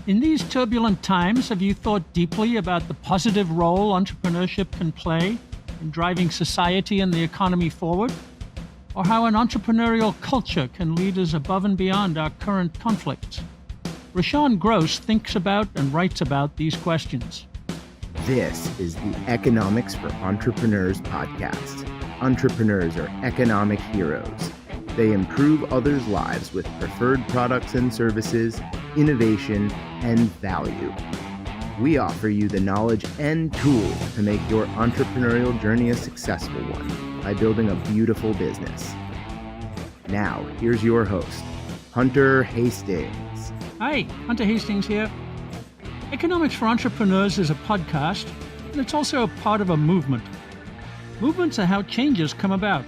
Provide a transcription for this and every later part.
In these turbulent times, have you thought deeply about the positive role entrepreneurship can play in driving society and the economy forward? Or how an entrepreneurial culture can lead us above and beyond our current conflicts? Raushan Gross thinks about and writes about these questions. This is the Economics for Entrepreneurs podcast. Entrepreneurs are economic heroes. They improve others' lives with preferred products and services, innovation, and value. We offer you the knowledge and tools to make your entrepreneurial journey a successful one by building a beautiful business. Now, here's your host, Hunter Hastings. Hi, Hunter Hastings here. Economics for Entrepreneurs is a podcast, and it's also a part of a movement. Movements are how changes come about.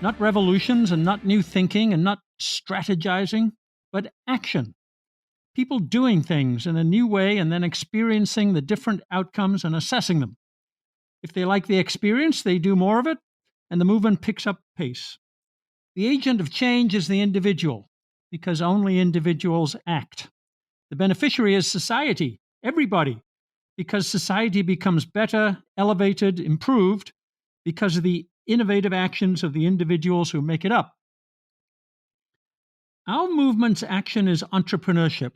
Not revolutions and not new thinking and not strategizing, but action. People doing things in a new way and then experiencing the different outcomes and assessing them. If they like the experience, they do more of it, and the movement picks up pace. The agent of change is the individual, because only individuals act. The beneficiary is society, everybody, because society becomes better, elevated, improved, because of the innovative actions of the individuals who make it up. Our movement's action is entrepreneurship.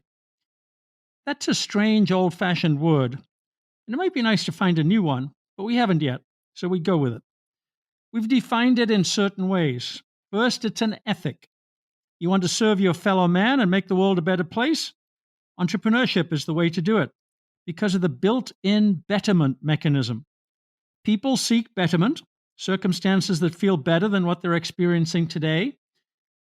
That's a strange, old-fashioned word, and it might be nice to find a new one, but we haven't yet, so we go with it. We've defined it in certain ways. First, it's an ethic. You want to serve your fellow man and make the world a better place? Entrepreneurship is the way to do it, because of the built-in betterment mechanism. People seek betterment, circumstances that feel better than what they're experiencing today.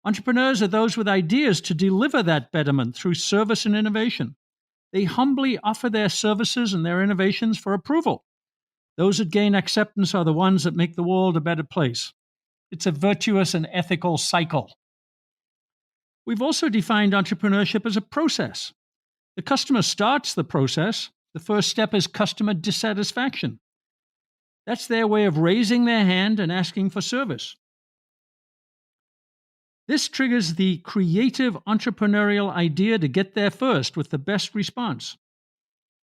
Entrepreneurs are those with ideas to deliver that betterment through service and innovation. They humbly offer their services and their innovations for approval. Those that gain acceptance are the ones that make the world a better place. It's a virtuous and ethical cycle. We've also defined entrepreneurship as a process. The customer starts the process. The first step is customer dissatisfaction. That's their way of raising their hand and asking for service. This triggers the creative entrepreneurial idea to get there first with the best response.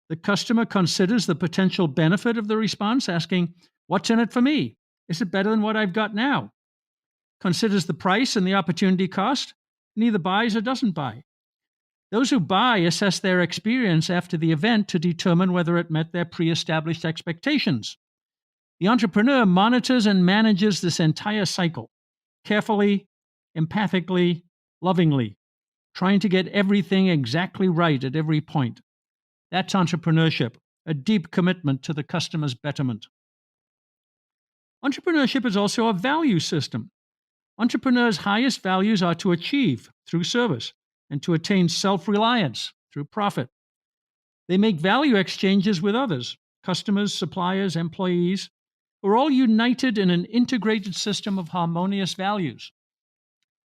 The customer considers the potential benefit of the response, asking, "What's in it for me? Is it better than what I've got now?" Considers the price and the opportunity cost, and either buys or doesn't buy. Those who buy assess their experience after the event to determine whether it met their pre-established expectations. The entrepreneur monitors and manages this entire cycle, carefully, empathically, lovingly, trying to get everything exactly right at every point. That's entrepreneurship, a deep commitment to the customer's betterment. Entrepreneurship is also a value system. Entrepreneurs' highest values are to achieve through service and to attain self-reliance through profit. They make value exchanges with others, customers, suppliers, employees, who are all united in an integrated system of harmonious values.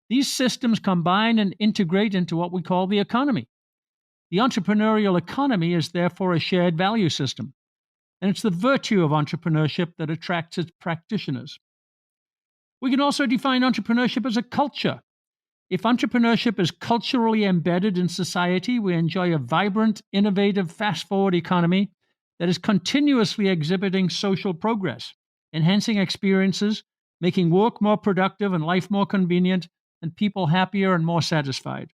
These systems combine and integrate into what we call the economy. The entrepreneurial economy is therefore a shared value system, and it's the virtue of entrepreneurship that attracts its practitioners. We can also define entrepreneurship as a culture. If entrepreneurship is culturally embedded in society, we enjoy a vibrant, innovative, fast-forward economy that is continuously exhibiting social progress, enhancing experiences, making work more productive and life more convenient, and people happier and more satisfied.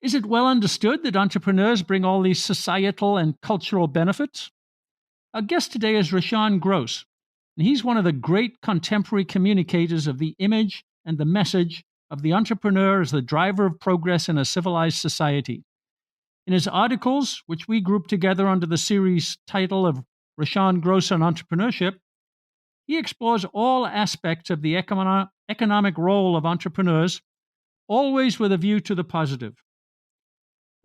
Is it well understood that entrepreneurs bring all these societal and cultural benefits? Our guest today is Raushan Gross, and he's one of the great contemporary communicators of the image and the message of the entrepreneur as the driver of progress in a civilized society. In his articles, which we grouped together under the series title of Raushan Gross on Entrepreneurship, he explores all aspects of the economic role of entrepreneurs, always with a view to the positive.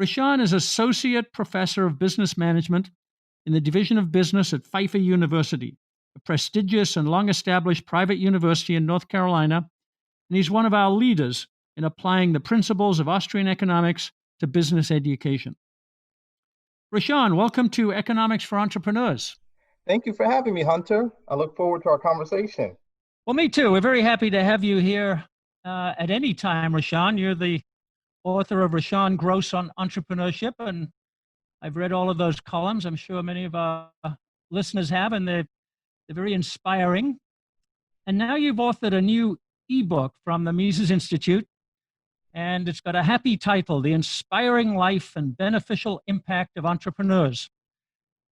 Raushan is Associate Professor of Business Management in the Division of Business at Pfeiffer University, a prestigious and long-established private university in North Carolina, and he's one of our leaders in applying the principles of Austrian economics to business education. Raushan, welcome to Economics for Entrepreneurs. Thank you for having me, Hunter. I look forward to our conversation. Well, me too. We're very happy to have you here at any time, Raushan. You're the author of Raushan Gross on entrepreneurship, and I've read all of those columns. I'm sure many of our listeners have, and they're very inspiring. And now you've authored a new ebook from the Mises Institute, and it's got a happy title, The Inspiring Life and Beneficial Impact of Entrepreneurs.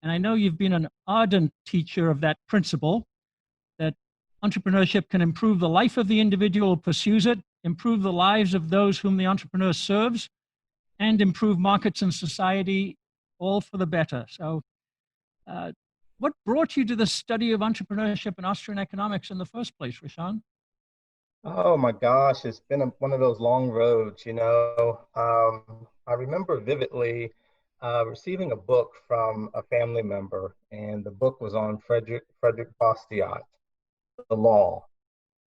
And I know you've been an ardent teacher of that principle, that entrepreneurship can improve the life of the individual who pursues it, improve the lives of those whom the entrepreneur serves, and improve markets and society, all for the better. So what brought you to the study of entrepreneurship and Austrian economics in the first place, Raushan? Oh my gosh, it's been one of those long roads, you know. I remember vividly receiving a book from a family member, and the book was on Frederick Bastiat, the law.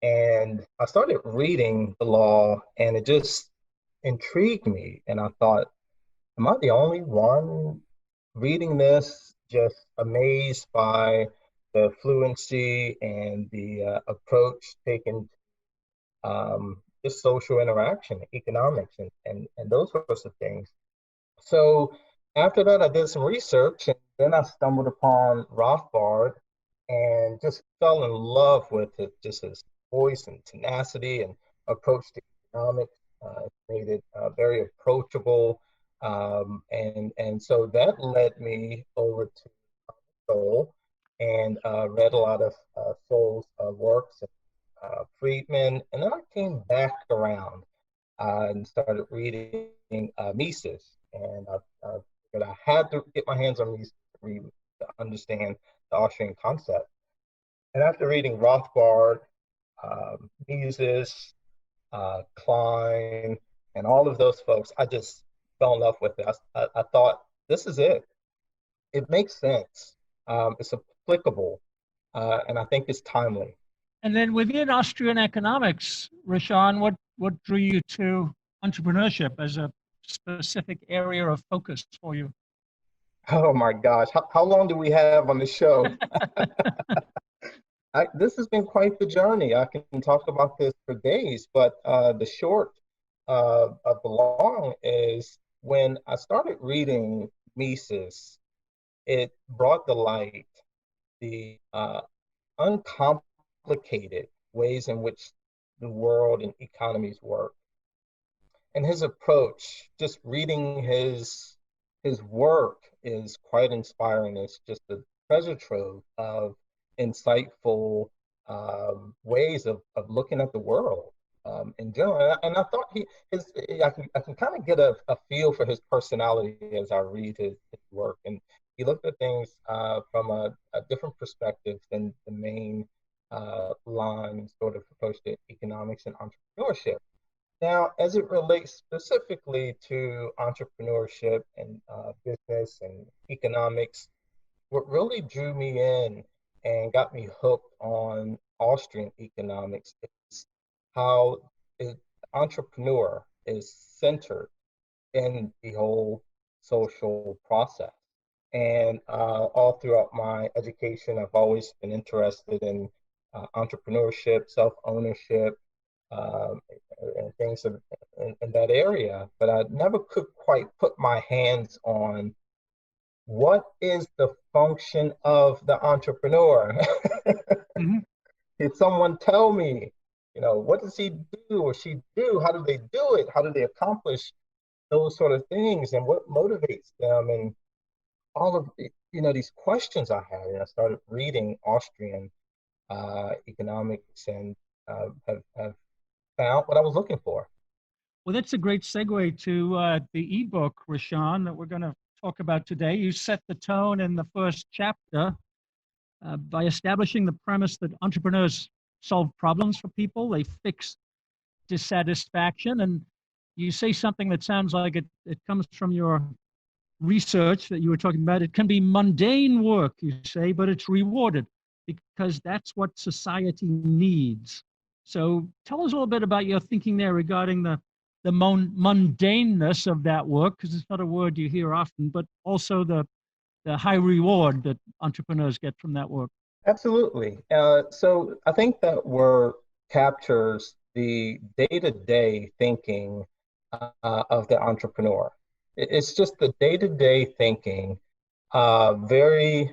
And I started reading the law, and it just intrigued me. And I thought, am I the only one reading this, just amazed by the fluency and the approach taken just social interaction, economics, and those sorts of things. So after that, I did some research, and then I stumbled upon Rothbard and just fell in love with it, just his voice and tenacity and approach to economics. It made it very approachable. And so that led me over to Soul and read a lot of Soul's works, Friedman, and then I came back around and started reading Mises, and but I had to get my hands on Mises to understand the Austrian concept. And after reading Rothbard, Mises, Klein, and all of those folks, I just fell in love with it. I thought, this is it. It makes sense. It's applicable, and I think it's timely. And then within Austrian economics, Raushan, what drew you to entrepreneurship as a specific area of focus for you? Oh my gosh, how long do we have on the show? This has been quite the journey. I can talk about this for days, but the short of the long is when I started reading Mises, it brought to light the uncomplicated ways in which the world and economies work. And his approach, just reading his work is quite inspiring. It's just a treasure trove of insightful ways of looking at the world in general. And I thought I can kind of get a feel for his personality as I read his work. And he looked at things from a different perspective than the main line sort of approach to economics and entrepreneurship. Now, as it relates specifically to entrepreneurship and business and economics, what really drew me in and got me hooked on Austrian economics is how the entrepreneur is centered in the whole social process. And all throughout my education, I've always been interested in entrepreneurship, self-ownership, and things in that area, but I never could quite put my hands on what is the function of the entrepreneur. Mm-hmm. Did someone tell me, what does he do or she do? How do they do it? How do they accomplish those sort of things? And what motivates them? And all of these questions I had. And I started reading Austrian economics and have found what I was looking for. Well, that's a great segue to the ebook, Raushan, that we're going to talk about today. You set the tone in the first chapter by establishing the premise that entrepreneurs solve problems for people. They fix dissatisfaction. And you say something that sounds like it comes from your research that you were talking about. It can be mundane work, you say, but it's rewarded because that's what society needs. So tell us a little bit about your thinking there regarding the mundaneness of that work, because it's not a word you hear often, but also the high reward that entrepreneurs get from that work. Absolutely. So I think that word captures the day-to-day thinking of the entrepreneur. It's just the day-to-day thinking, very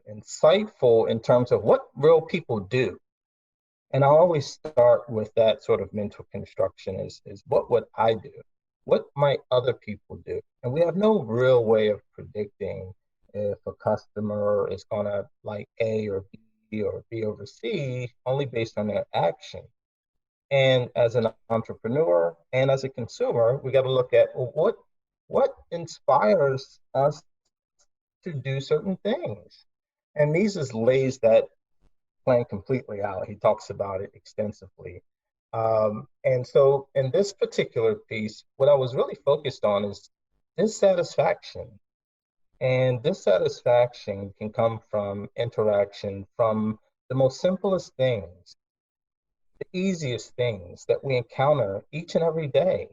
insightful in terms of what real people do. And I always start with that sort of mental construction is what would I do? What might other people do? And we have no real way of predicting if a customer is going to like A or B over C only based on their action. And as an entrepreneur and as a consumer, we got to look at, well, what inspires us to do certain things. And Mises lays that plan completely out. He talks about it extensively. And so in this particular piece, what I was really focused on is dissatisfaction. And dissatisfaction can come from interaction, from the most simplest things, the easiest things that we encounter each and every day.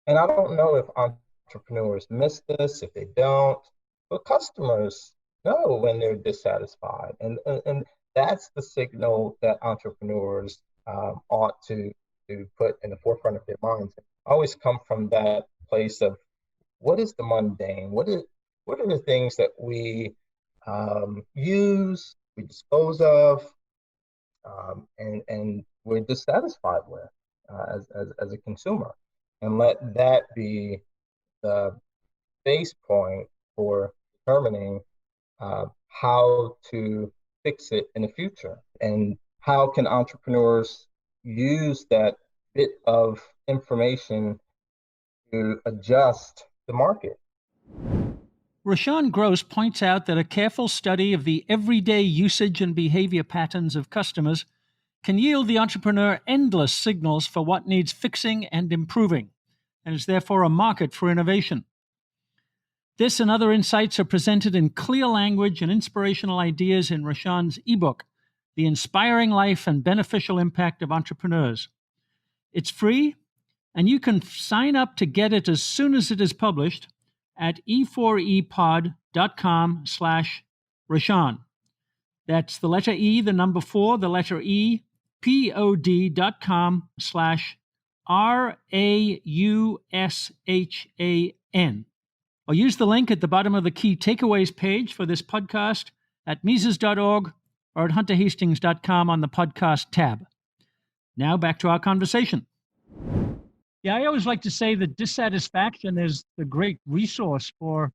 And I don't know if entrepreneurs miss this, if they don't, but customers know when they're dissatisfied. And that's the signal that entrepreneurs ought to put in the forefront of their minds. Always come from that place of what is the mundane? What are the things that we use, we dispose of, and we're dissatisfied with as a consumer, and let that be the base point for determining how to fix it in the future, and how can entrepreneurs use that bit of information to adjust the market. Raushan Gross points out that a careful study of the everyday usage and behavior patterns of customers can yield the entrepreneur endless signals for what needs fixing and improving, and is therefore a market for innovation. This and other insights are presented in clear language and inspirational ideas in Raushan's ebook, The Inspiring Life and Beneficial Impact of Entrepreneurs. It's free, and you can sign up to get it as soon as it is published at e4epod.com/Raushan. That's the letter E, the number 4, the letter E, pod.com/RAUSHAN. Or use the link at the bottom of the key takeaways page for this podcast at Mises.org or at hunterhastings.com on the podcast tab. Now back to our conversation. Yeah, I always like to say that dissatisfaction is the great resource for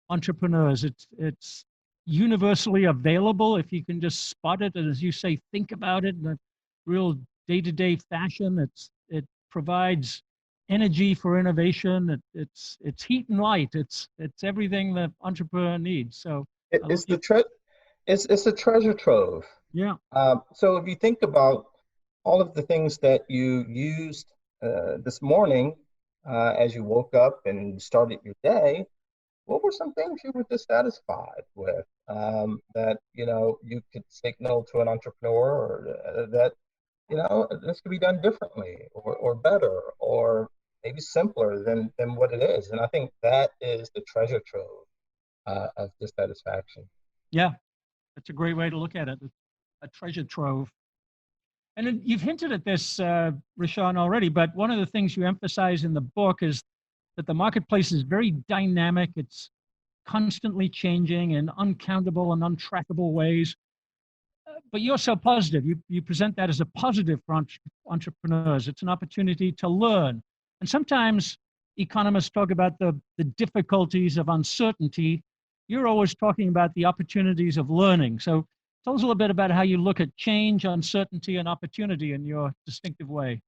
entrepreneurs. It's universally available if you can just spot it and, as you say, think about it in a real day-to-day fashion. It provides energy for innovation. It's heat and light. It's everything that entrepreneur needs. So It's it's a treasure trove. yeah. So if you think about all of the things that you used this morning as you woke up and started your day, what were some things you were dissatisfied with that you could signal to an entrepreneur, or that this could be done differently, or better, or maybe simpler than what it is? And I think that is the treasure trove of dissatisfaction. Yeah, that's a great way to look at it. A treasure trove. And then you've hinted at this, Raushan, already, but one of the things you emphasize in the book is that the marketplace is very dynamic. It's constantly changing in uncountable and untrackable ways. But you're so positive. You present that as a positive for entrepreneurs. It's an opportunity to learn. And sometimes economists talk about the difficulties of uncertainty. You're always talking about the opportunities of learning. So tell us a little bit about how you look at change, uncertainty, and opportunity in your distinctive way.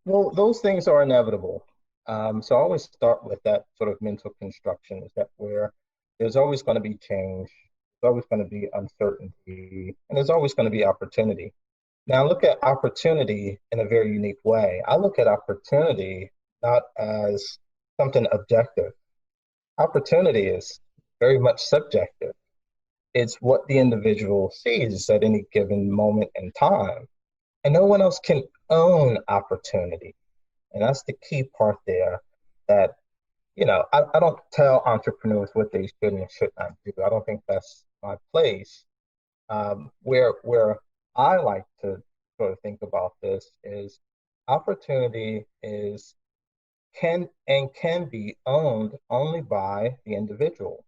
Well, those things are inevitable. So I always start with that sort of mental construction, is that where there's always going to be change, there's always going to be uncertainty, and there's always going to be opportunity. Now, I look at opportunity in a very unique way. I look at opportunity not as something objective. Opportunity is very much subjective. It's what the individual sees at any given moment in time. And no one else can own opportunity. And that's the key part there, that, I don't tell entrepreneurs what they should and should not do. I don't think that's my place. Where I like to sort of think about this is opportunity can be owned only by the individual.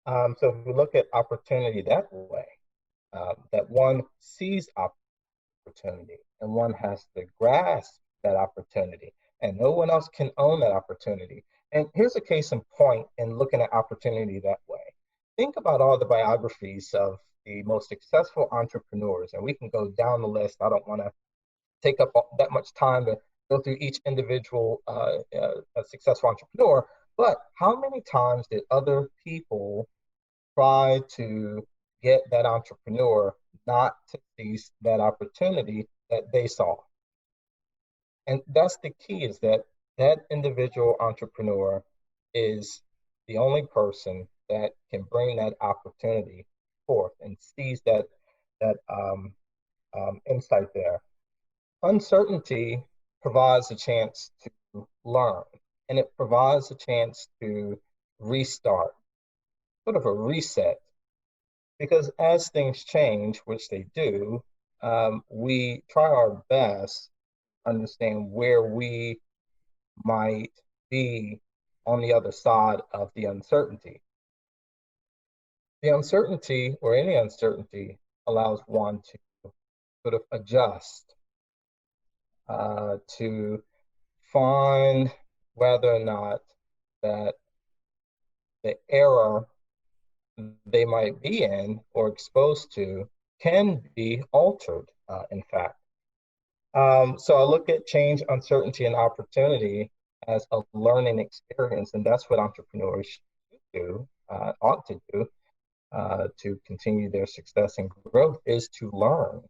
So if we look at opportunity that way, that one sees opportunity and one has to grasp that opportunity, and no one else can own that opportunity. And here's a case in point in looking at opportunity that way. Think about all the biographies of the most successful entrepreneurs, and we can go down the list. I don't want to take up that much time to go through each individual successful entrepreneur, but how many times did other people try to get that entrepreneur not to seize that opportunity that they saw? And that's the key, is that that individual entrepreneur is the only person that can bring that opportunity forth and seize that insight there. Uncertainty provides a chance to learn, and it provides a chance to restart, sort of a reset, because as things change, which they do, we try our best to understand where we might be on the other side of the uncertainty. The uncertainty, or any uncertainty, allows one to sort of adjust, to find whether or not that the error they might be in or exposed to can be altered, in fact. So I look at change, uncertainty, and opportunity as a learning experience, and that's what entrepreneurs should do, ought to do, to continue their success and growth, is to learn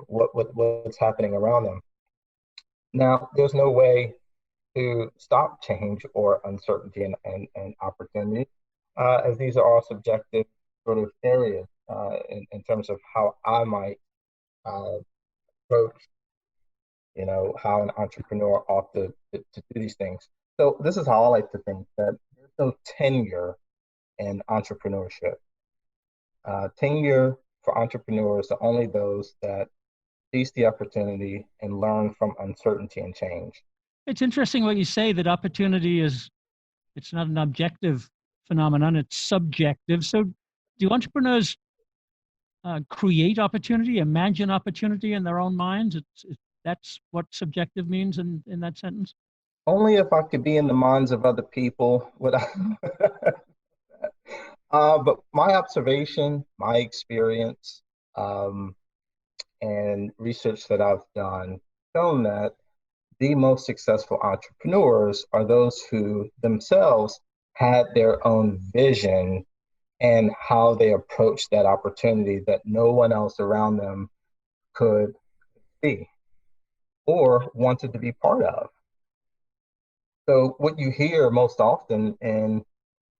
what's happening around them. Now, there's no way to stop change or uncertainty and opportunity, as these are all subjective sort of areas, in terms of how I might approach, how an entrepreneur ought to do these things. So this is how I like to think, that there's no tenure in entrepreneurship. Tenure for entrepreneurs are only those that seize the opportunity and learn from uncertainty and change. It's interesting what you say, that opportunity it's not an objective phenomenon, it's subjective. So do entrepreneurs create opportunity, imagine opportunity in their own minds? That's what subjective means in that sentence? Only if I could be in the minds of other people would I. But my observation, my experience, and research that I've done, shown that the most successful entrepreneurs are those who themselves had their own vision and how they approached that opportunity that no one else around them could see or wanted to be part of. So what you hear most often in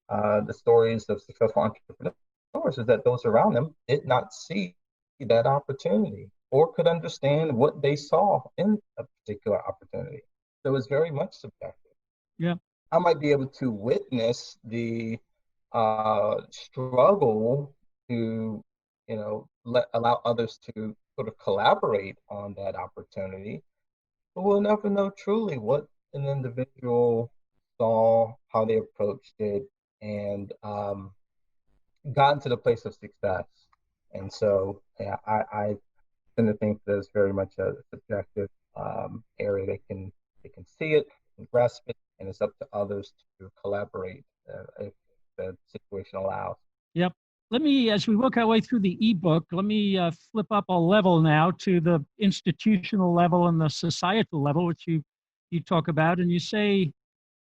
the stories of successful entrepreneurs is that those around them did not see that opportunity or could understand what they saw in a particular opportunity. So it's very much subjective. Yeah. I might be able to witness the struggle to, allow others to sort of collaborate on that opportunity, but we'll never know truly what an individual saw, how they approached it, and gotten to the place of success. And so, yeah, I tend to think that it's very much a subjective area. They can see it and grasp it, and it's up to others to collaborate if the situation allows. Yep. Let me, as we work our way through the ebook, let me flip up a level now to the institutional level and the societal level, which you talk about. And you say,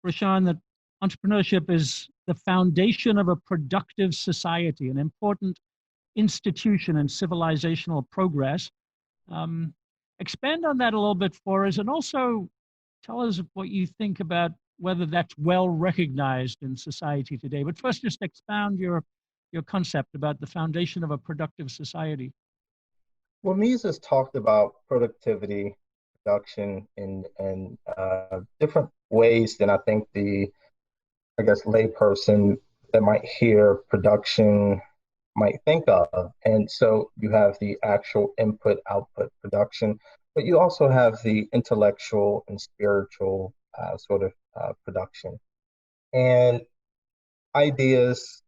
Raushan, that entrepreneurship is the foundation of a productive society, an important institution in civilizational progress. Expand on that a little bit for us, and also tell us what you think about whether that's well recognized in society today. But first, just expound your concept about the foundation of a productive society. Well, Mises talked about productivity, production in different ways than I think I guess, layperson that might hear production might think of. And so you have the actual input output production. but you also have the intellectual and spiritual sort of production. And ideas,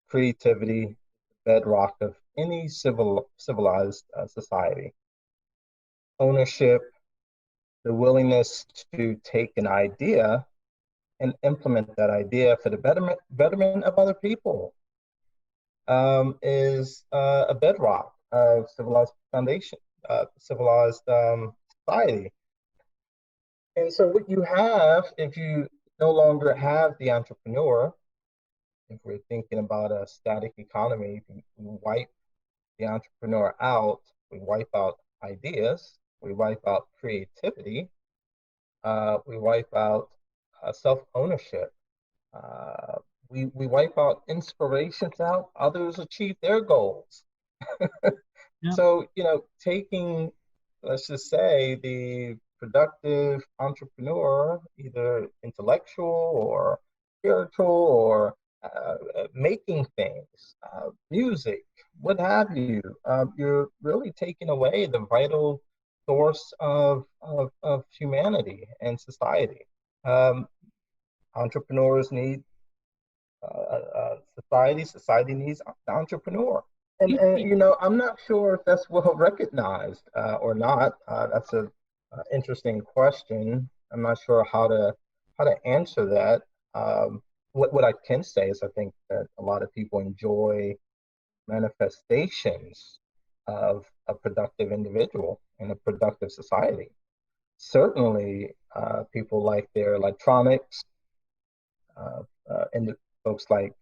creativity, bedrock of any civilized society. Ownership, the willingness to take an idea and implement that idea for the betterment of other people is a bedrock of civilized foundation, civilized society. And so, what you have, if you no longer have the entrepreneur, if we're thinking about a static economy, we wipe the entrepreneur out, we wipe out ideas, we wipe out creativity, we wipe out self ownership. Uh, we wipe out inspiration to help others achieve their goals. Yeah. So, taking, let's just say, the productive entrepreneur, either intellectual or spiritual or making things, music, what have you, you're really taking away the vital source of humanity and society. Um, Entrepreneurs need society. Society needs the entrepreneur. And I'm not sure if that's well recognized or not. That's a interesting question. I'm not sure how to answer that. What I can say is I think that a lot of people enjoy manifestations of a productive individual in a productive society. Certainly, people like their electronics, and folks like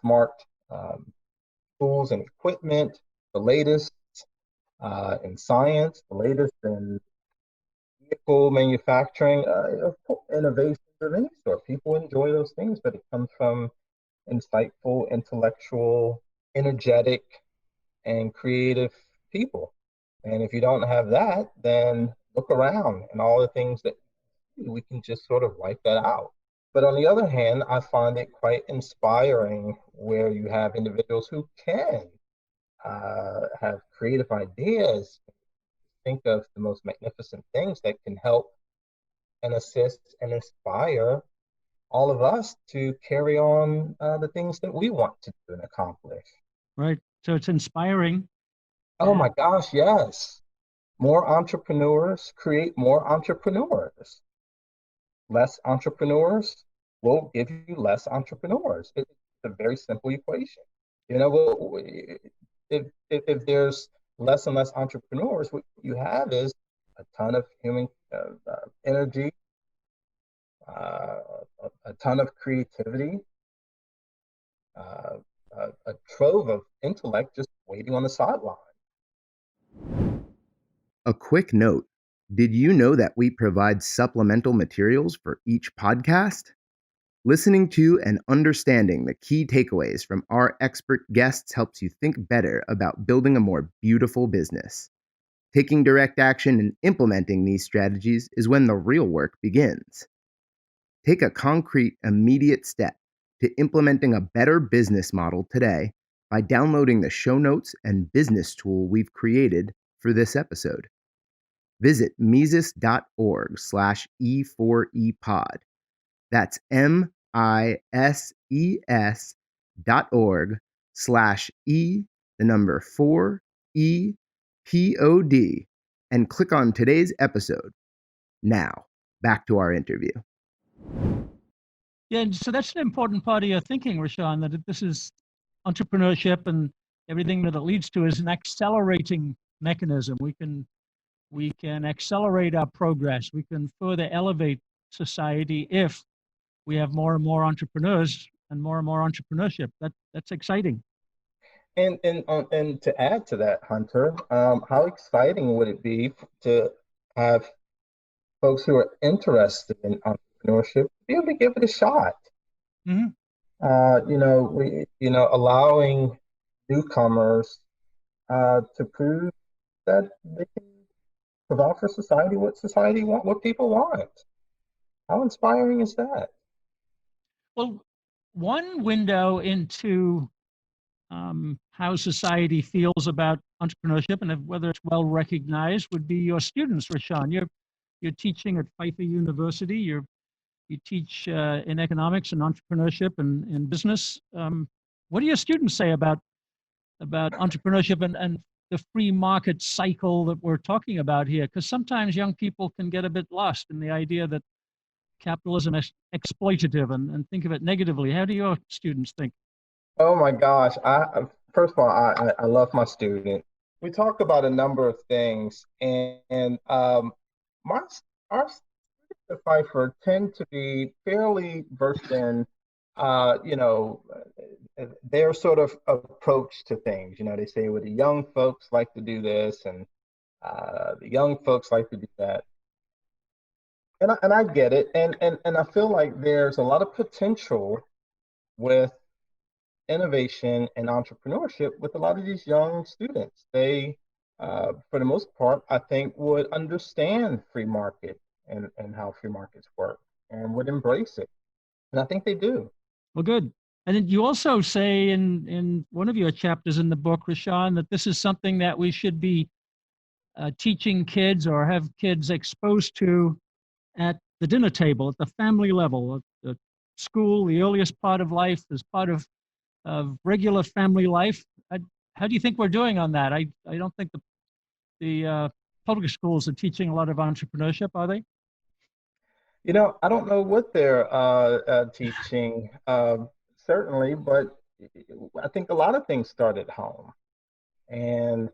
smart tools and equipment, the latest in science, the latest in vehicle manufacturing, innovations of any sort. People enjoy those things, but it comes from insightful, intellectual, energetic, and creative people. And if you don't have that, then look around and all the things that we can just sort of wipe that out. But on the other hand, I find it quite inspiring where you have individuals who can have creative ideas, think of the most magnificent things that can help and assist and inspire all of us to carry on the things that we want to do and accomplish. Right. So it's inspiring. Oh my gosh, yes. More entrepreneurs create more entrepreneurs. Less entrepreneurs will give you less entrepreneurs. It's a very simple equation. If there's less and less entrepreneurs, what you have is a ton of human energy, a ton of creativity, a trove of intellect just waiting on the sideline. A quick note. Did you know that we provide supplemental materials for each podcast? Listening to and understanding the key takeaways from our expert guests helps you think better about building a more beautiful business. Taking direct action and implementing these strategies is when the real work begins. Take a concrete, immediate step to implementing a better business model today by downloading the show notes and business tool we've created for this episode. Visit Mises.org/E4EPod. That's MISES.org/E, the number 4EPOD, and click on today's episode. Now, back to our interview. Yeah, and so that's an important part of your thinking, Raushan, that this is entrepreneurship and everything that it leads to is an accelerating mechanism. We can accelerate our progress. We can further elevate society if we have more and more entrepreneurs and more entrepreneurship. That's exciting. And to add to that, Hunter, how exciting would it be to have folks who are interested in entrepreneurship be able to give it a shot? Mm-hmm. Allowing newcomers to prove that they can provide for society what people want. How inspiring is that? Well, one window into how society feels about entrepreneurship and whether it's well recognized would be your students, Raushan. You're teaching at Pfeiffer University. You teach in economics and entrepreneurship and business. What do your students say about entrepreneurship and the free market cycle that we're talking about here? Because sometimes young people can get a bit lost in the idea that capitalism is exploitative and think of it negatively. How do your students think? Oh my gosh. First of all, I love my student. We talk about a number of things, and my our students at Pfeiffer tend to be fairly versed in, you know, their sort of approach to things. You know, they say, well, the young folks like to do this, and the young folks like to do that. And I get it, and I feel like there's a lot of potential with innovation and entrepreneurship with a lot of these young students. They, for the most part, I think would understand free market and how free markets work and would embrace it. And I think they do. Well, good. And then you also say in one of your chapters in the book, Raushan, that this is something that we should be teaching kids or have kids exposed to at the dinner table, at the family level, at the school, the earliest part of life, as part of regular family life. How do you think we're doing on that? I don't think the public schools are teaching a lot of entrepreneurship, are they? You know, I don't know what they're teaching, certainly, but I think a lot of things start at home. And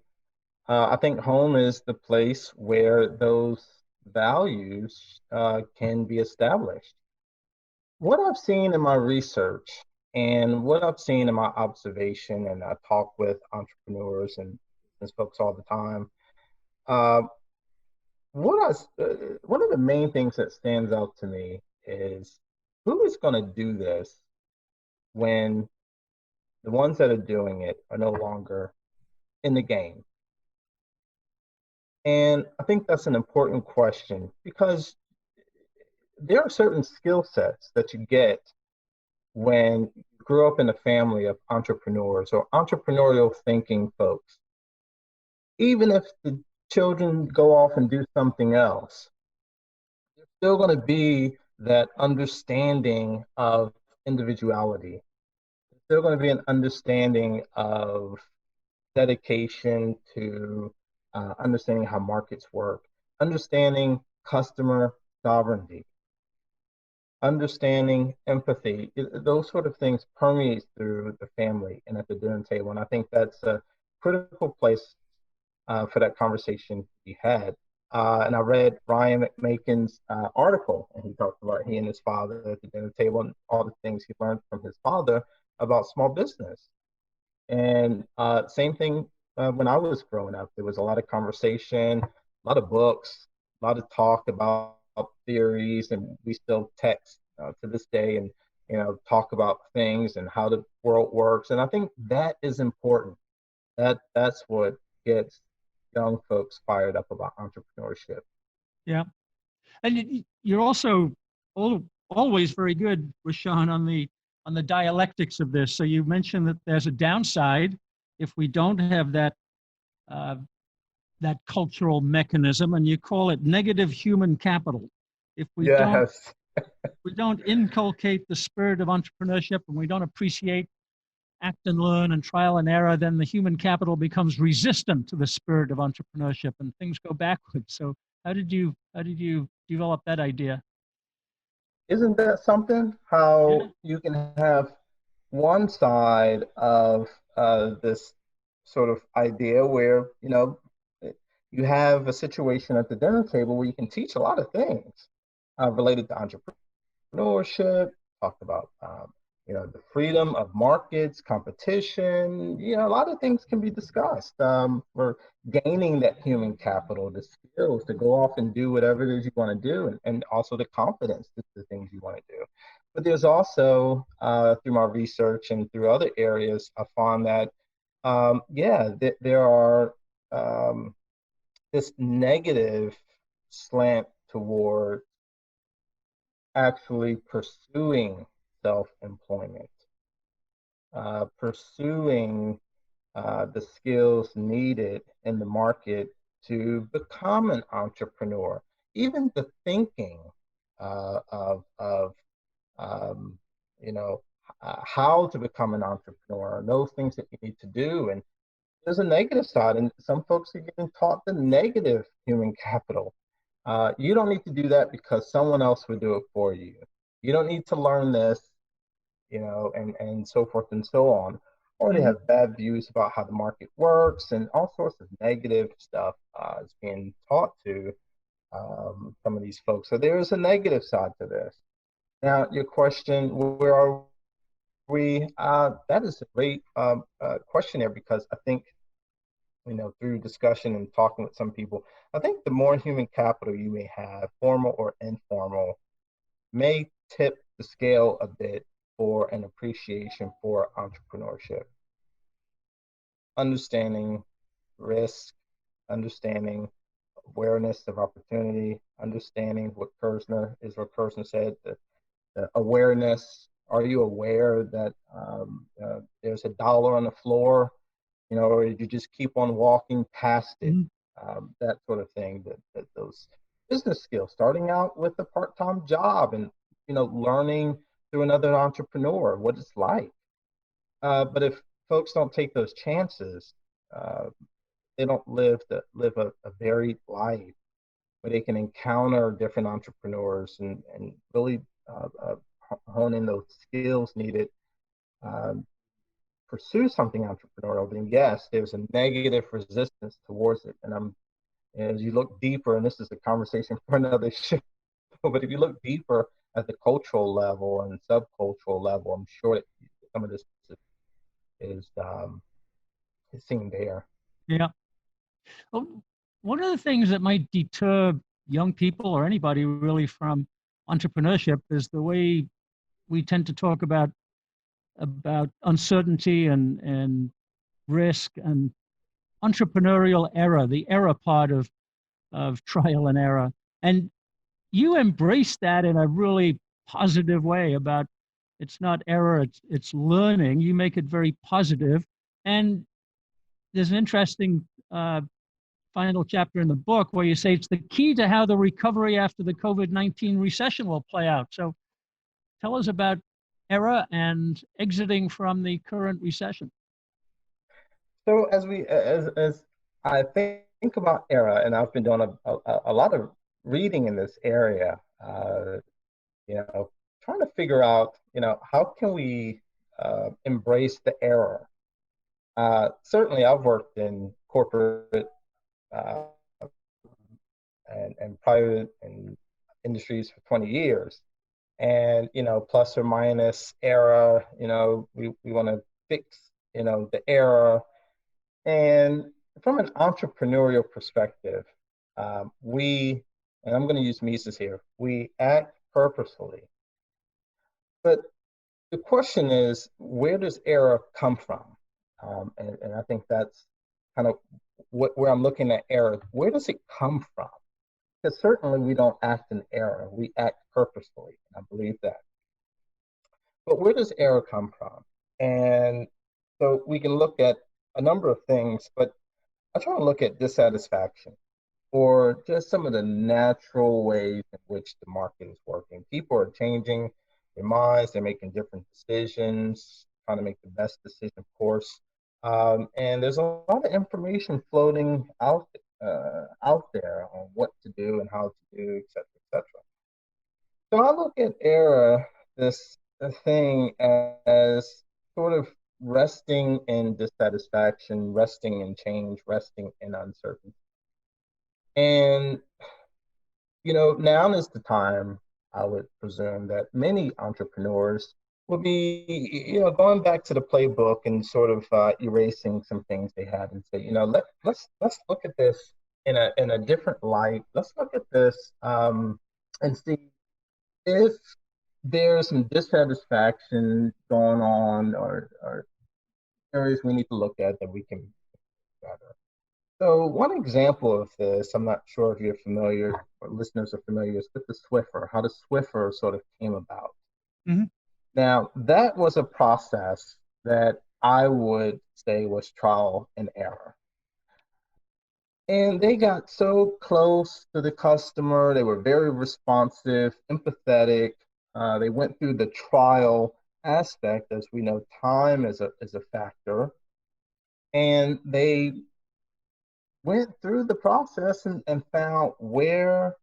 I think home is the place where those values can be established. What I've seen in my research and what I've seen in my observation, and I talk with entrepreneurs and business folks all the time, uh, one of the main things that stands out to me is who is going to do this when the ones that are doing it are no longer in the game? And I think that's an important question because there are certain skill sets that you get when you grow up in a family of entrepreneurs or entrepreneurial thinking folks. Even if the children go off and do something else, there's still going to be that understanding of individuality. There's still going to be an understanding of dedication to understanding how markets work, understanding customer sovereignty, understanding empathy. Those sort of things permeate through the family and at the dinner table. And I think that's a critical place for that conversation to be had. And I read Ryan McMakin's article, and he talked about he and his father at the dinner table and all the things he learned from his father about small business. And same thing when I was growing up. There was a lot of conversation, a lot of books, a lot of talk about theories, and we still text to this day and talk about things and how the world works. And I think that is important. That's what gets young folks fired up about entrepreneurship. Yeah. And you're also always very good, Rashawn, on the dialectics of this. So you mentioned that there's a downside if we don't have uh, that cultural mechanism, and you call it negative human capital. If Yes. we don't inculcate the spirit of entrepreneurship and we don't appreciate act and learn and trial and error, then the human capital becomes resistant to the spirit of entrepreneurship and things go backwards. So how did you develop that idea? Isn't that something? Yeah. How you can have one side of this sort of idea where, you have a situation at the dinner table where you can teach a lot of things related to entrepreneurship, talked about, the freedom of markets, competition. A lot of things can be discussed. For gaining that human capital, the skills to go off and do whatever it is you want to do, and also the confidence to do the things you want to do. But there's also, through my research and through other areas, I found that, there are this negative slant toward actually pursuing self-employment. pursuing the skills needed in the market to become an entrepreneur, even the thinking of um, you know, how to become an entrepreneur, those things that you need to do. And there's a negative side, and some folks are getting taught the negative human capital. You don't need to do that because someone else would do it for you. You don't need to learn this, and so forth and so on. Or they Mhm. have bad views about how the market works, and all sorts of negative stuff is being taught to some of these folks. So there is a negative side to this. Now, your question, where are we? That is a great question there, because I think, through discussion and talking with some people, I think the more human capital you may have, formal or informal, may tip the scale a bit for an appreciation for entrepreneurship. Understanding risk, understanding awareness of opportunity, understanding what Kersner said, the awareness. Are you aware that there's a dollar on the floor, or you just keep on walking past it? Mhm. That sort of thing. That those business skills, starting out with a part-time job, and learning through another entrepreneur what it's like. But if folks don't take those chances, uh, they don't live a varied life where they can encounter different entrepreneurs and really hone in those skills needed, um, pursue something entrepreneurial. Then yes, there's a negative resistance towards it. And as you look deeper, and this is a conversation for another show, but if you look deeper at the cultural level and subcultural level, I'm sure that some of this is, is seen there. Yeah. Well, one of the things that might deter young people or anybody really from entrepreneurship is the way we tend to talk about uncertainty and risk and entrepreneurial error, the error part of trial and error. And you embrace that in a really positive way about it's not error, it's learning. You make it very positive. And there's an interesting final chapter in the book where you say it's the key to how the recovery after the COVID-19 recession will play out. So tell us about error and exiting from the current recession. So as I think about era, and I've been doing a lot of reading in this area, you know, trying to figure out, how can we embrace the error? Certainly, I've worked in corporate uh, and private and industries for 20 years. And, plus or minus error, we want to fix, the error. And from an entrepreneurial perspective, and I'm going to use Mises here, we act purposefully. But the question is, where does error come from? And I think that's kind of where I'm looking at error. Where does it come from? Because certainly we don't act in error, we act purposefully. I believe that. But where does error come from? And so we can look at a number of things, but I try to look at dissatisfaction, or just some of the natural ways in which the market is working. People are changing their minds, they're making different decisions, trying to make the best decision, of course. And there's a lot of information floating out there on what to do and how to do, et cetera, et cetera. So I look at error, this thing, as sort of resting in dissatisfaction, resting in change, resting in uncertainty. And, now is the time, I would presume, that many entrepreneurs will be, going back to the playbook and sort of erasing some things they had and say, let's look at this in a different light. Let's look at this and see if there's some dissatisfaction going on, or areas we need to look at that we can do better. So one example of this, I'm not sure if you're familiar or listeners are familiar, is with the Swiffer, how the Swiffer sort of came about. Mhm. Now, that was a process that I would say was trial and error. And they got so close to the customer. They were very responsive, empathetic. They went through the trial aspect. As we know, time is a factor. And they went through the process and found where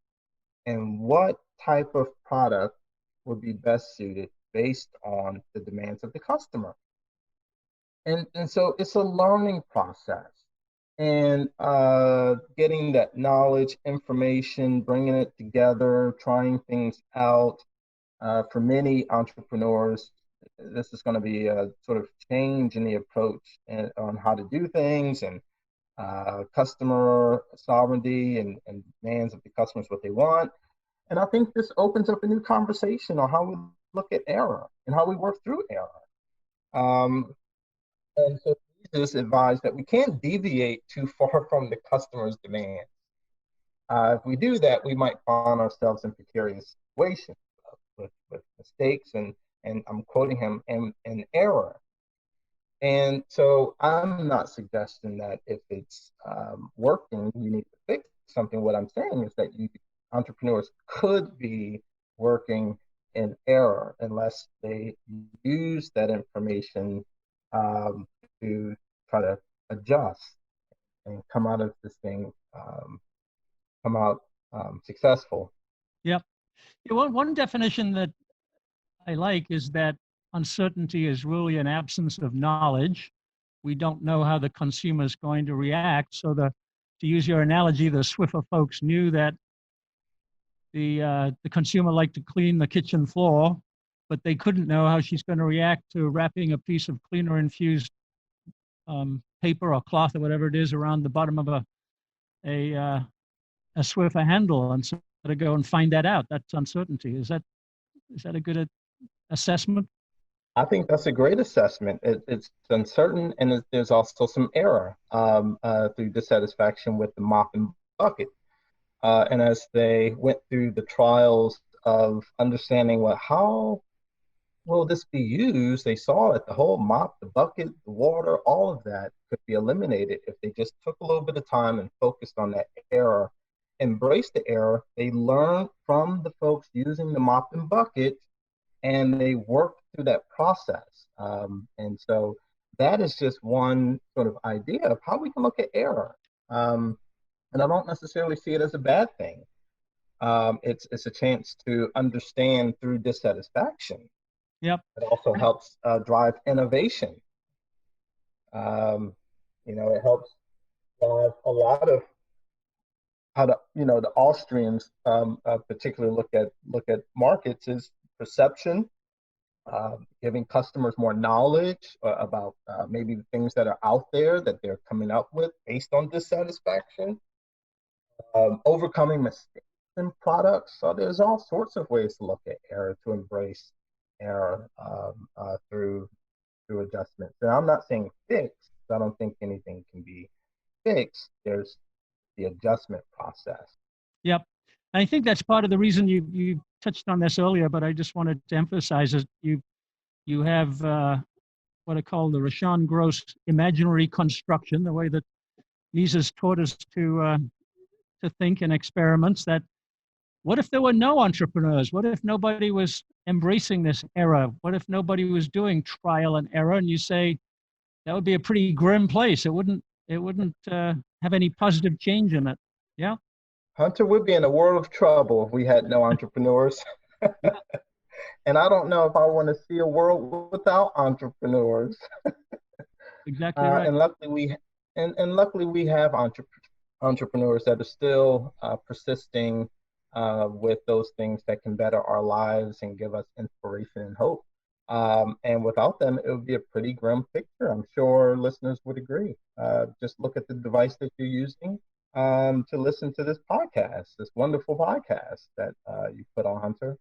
and what type of product would be best suited based on the demands of the customer. And so it's a learning process. And getting that knowledge, information, bringing it together, trying things out. For many entrepreneurs, this is going to be a sort of change in the approach on how to do things, and customer sovereignty and demands of the customers what they want. And I think this opens up a new conversation on how we look at error and how we work through error. And so Jesus advised that we can't deviate too far from the customer's demand. If we do that, we might find ourselves in precarious situations with mistakes and I'm quoting him, and error. And so I'm not suggesting that if it's working, you need to fix something. What I'm saying is that entrepreneurs could be working in error unless they use that information to try to adjust and come out of this thing, come out successful. Yep. Yeah, one definition that I like is that uncertainty is really an absence of knowledge. We don't know how the consumer is going to react. So to use your analogy, the Swiffer folks knew that the consumer liked to clean the kitchen floor, but they couldn't know how she's going to react to wrapping a piece of cleaner infused paper or cloth or whatever it is around the bottom of a Swiffer handle. And so to go and find that out, that's uncertainty. Is that a good assessment? I think that's a great assessment. It's uncertain, and there's also some error through dissatisfaction with the mop and bucket. And as they went through the trials of understanding, well, how will this be used, they saw that the whole mop, the bucket, the water, all of that could be eliminated if they just took a little bit of time and focused on that error, embraced the error. They learned from the folks using the mop and bucket, and they worked through that process. And so that is just one sort of idea of how we can look at error. And I don't necessarily see it as a bad thing. It's a chance to understand through dissatisfaction. Yep. It also helps drive innovation. It helps drive a lot of how to, the Austrians particularly look at markets is perception, giving customers more knowledge about maybe the things that are out there that they're coming up with based on dissatisfaction, overcoming mistakes in products. So there's all sorts of ways to look at error, to embrace error through adjustments. And I'm not saying fix. I don't think anything can be fixed. There's the adjustment process. Yep. I think that's part of the reason you touched on this earlier, but I just wanted to emphasize is you have what I call the Raushan Gross imaginary construction, the way that Mises taught us to think in experiments. That what if there were no entrepreneurs? What if nobody was embracing this error? What if nobody was doing trial and error? And you say that would be a pretty grim place. It wouldn't have any positive change in it. Yeah. Hunter would be in a world of trouble if we had no entrepreneurs. And I don't know if I want to see a world without entrepreneurs. Exactly right. And luckily we have entrepreneurs that are still persisting with those things that can better our lives and give us inspiration and hope. And without them, it would be a pretty grim picture. I'm sure listeners would agree. Just look at the device that you're using to listen to this podcast, this wonderful podcast that you put on, Hunter.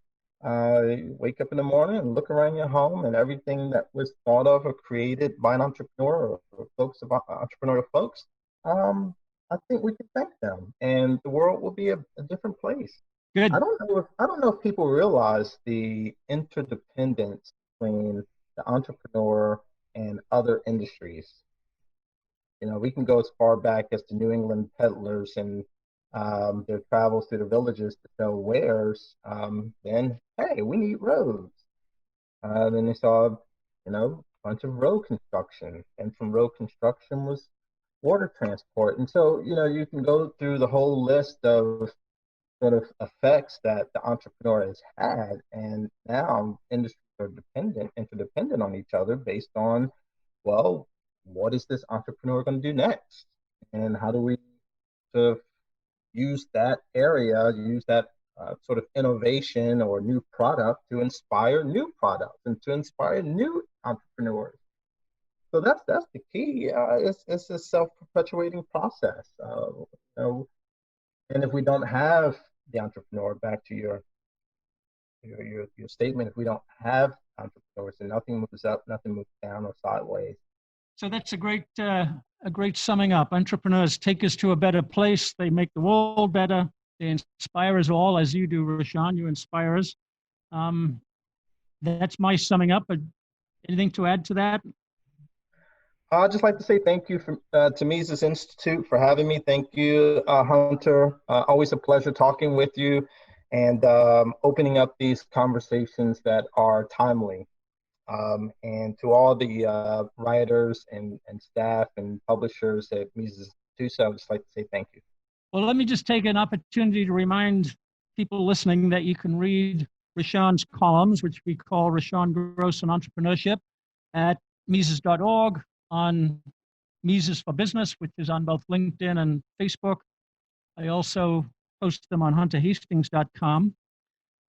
You wake up in the morning and look around your home, and everything that was thought of or created by an entrepreneur or folks about entrepreneurial folks, I think we can thank them, and the world will be a different place. Good. I don't know if people realize the interdependence between the entrepreneur and other industries. We can go as far back as the New England peddlers and their travels through the villages to sell wares. Then, hey, we need roads. Then they saw, a bunch of road construction, and from road construction was water transport. And so, you can go through the whole list of sort of effects that the entrepreneur has had, and now industries are interdependent on each other based on, well, what is this entrepreneur going to do next, and how do we sort of use that sort of innovation or new product to inspire new products and to inspire new entrepreneurs. So that's the key. It's a self-perpetuating process. And if we don't have the entrepreneur, back to your statement, if we don't have entrepreneurs, then nothing moves up, nothing moves down or sideways. So that's a great summing up. Entrepreneurs take us to a better place. They make the world better. They inspire us all, as you do, Raushan. You inspire us. That's my summing up. Anything to add to that? I'd just like to say thank you to Mises Institute for having me. Thank you, Hunter. Always a pleasure talking with you and opening up these conversations that are timely. And to all the writers and staff and publishers at Mises Institute, I would just like to say thank you. Well, let me just take an opportunity to remind people listening that you can read Raushan's columns, which we call Raushan Gross and Entrepreneurship, at Mises.org, on Mises for Business, which is on both LinkedIn and Facebook. I also post them on hunterhastings.com.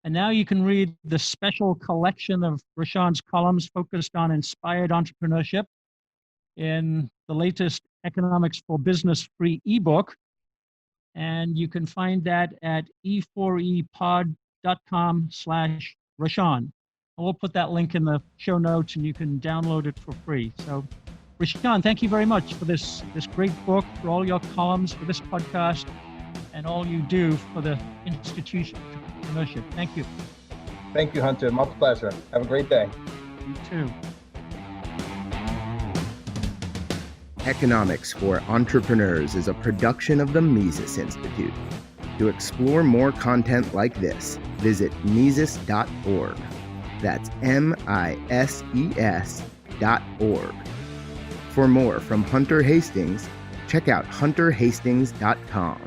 And now you can read the special collection of Raushan's columns focused on inspired entrepreneurship in the latest Economics for Business free ebook. And you can find that at e4epod.com/Raushan. And we'll put that link in the show notes and you can download it for free. So Raushan, thank you very much for this great book, for all your columns, for this podcast, and all you do for the institution of entrepreneurship. Thank you. Thank you, Hunter. My pleasure. Have a great day. You too. Economics for Entrepreneurs is a production of the Mises Institute. To explore more content like this, visit Mises.org. That's MISES.org. For more from Hunter Hastings, check out hunterhastings.com.